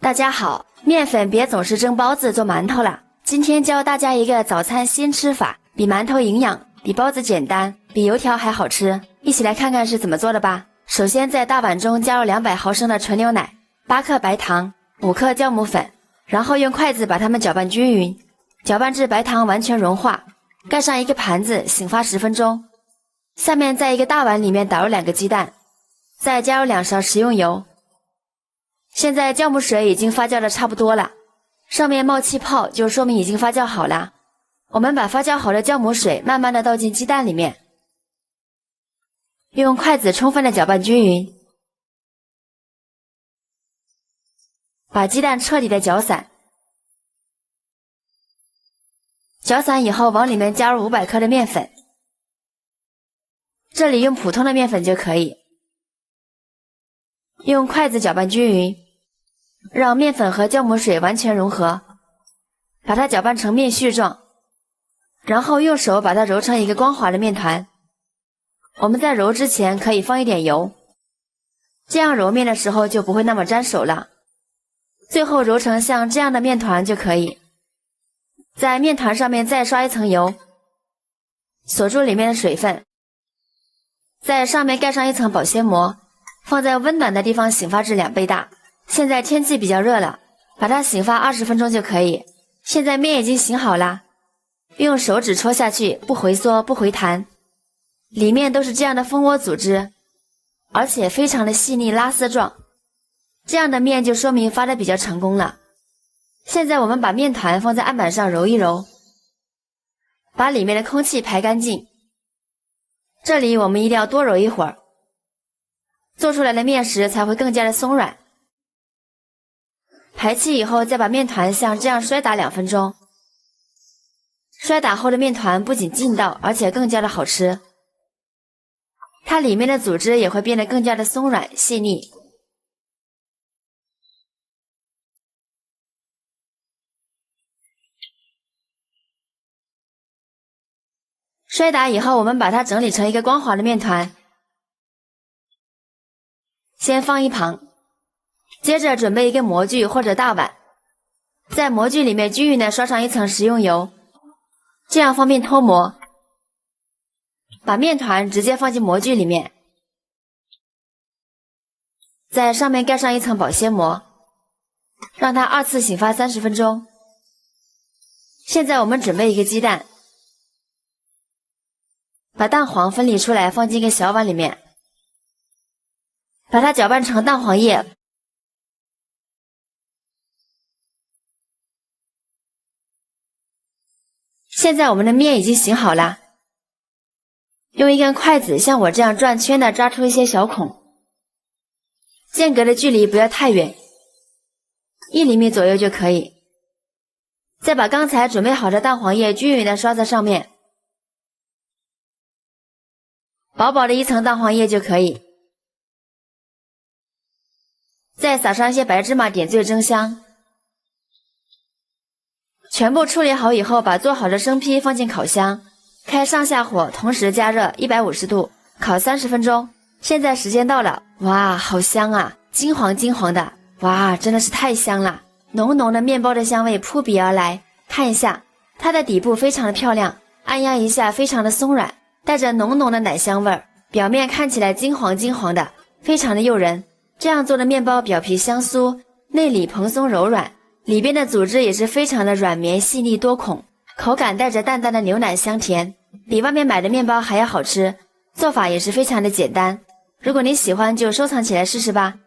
大家好，面粉別總是蒸包子做馒頭了。今天教大家一個早餐新吃法，比馒頭營養，比包子簡單，比油條還好吃。一起來看看是怎麼做的吧。首先在大碗中加入200毫升的純牛奶、8克白糖、5克酵母粉，然後用筷子把它們攪拌均勻，攪拌至白糖完全融化。蓋上一個盤子，醒發10分鐘。下面在一個大碗裡面打入2個雞蛋，再加入2勺食用油。現在酵母水已經發酵的差不多了，上面冒氣泡就說明已經發酵好了。我們把發酵好的酵母水慢慢的倒進雞蛋裡面，用筷子充分的攪拌均勻，把雞蛋徹底的攪散。攪散以後往裡面加入500克的麵粉，這裡用普通的麵粉就可以。用筷子攪拌均勻，讓麵粉和酵母水完全融合，把它攪拌成面絮狀，然後用手把它揉成一個光滑的麵團。我們在揉之前可以放一點油，這樣揉麵的時候就不會那麼粘手了。最後揉成像這樣的麵團就可以。在麵團上面再刷一層油，鎖住裡面的水分，在上面蓋上一層保鮮膜，放在溫暖的地方醒發至2倍大。現在天氣比較熱了，把它醒發20分鐘就可以。現在麵已經醒好了，用手指戳下去，不回縮不回彈，裡面都是這樣的蜂窩組織，而且非常的細膩拉絲狀，這樣的麵就說明發的比較成功了。現在我們把麵團放在案板上揉一揉，把裡面的空氣排乾淨。這裡我們一定要多揉一會兒，做出來的麵食才會更加的鬆軟。排氣以後再把麵團像這樣摔打2分鐘，摔打後的麵團不僅劲道，而且更加的好吃，它裡面的組織也會變得更加的鬆軟細膩。摔打以後我們把它整理成一個光滑的麵團，先放一旁。接着準備一個模具或者大碗，在模具裡面均勻的刷上一層食用油，這樣方便脫模。把麵團直接放進模具裡面，在上面蓋上一層保鮮膜，讓它2次醒發30分鐘。現在我們準備一個雞蛋，把蛋黃分離出來放進一個小碗裡面，把它攪拌成蛋黃液。現在我們的麵已經醒好了，用一根筷子像我這樣轉圈的扎出一些小孔，間隔的距離不要太遠，1厘米左右就可以。再把剛才準備好的蛋黄液均勻的刷在上面，薄薄的一層蛋黃液就可以。再撒上一些白芝麻點綴蒸香。全部處理好以後，把做好的生坯放進烤箱，開上下火，同時加熱150度，烤30分鐘。現在時間到了，哇，好香啊，金黃金黃的，哇，真的是太香了，濃濃的麵包的香味撲鼻而來。看一下，它的底部非常的漂亮，按壓一下非常的鬆軟，帶着濃濃的奶香味兒，表面看起來金黃金黃的，非常的誘人。這樣做的麵包表皮香酥，內裡蓬鬆柔軟，裡邊的組織也是非常的軟綿細膩多孔，口感帶着淡淡的牛奶香甜，比外面買的麵包還要好吃。做法也是非常的簡單，如果你喜歡就收藏起來試試吧。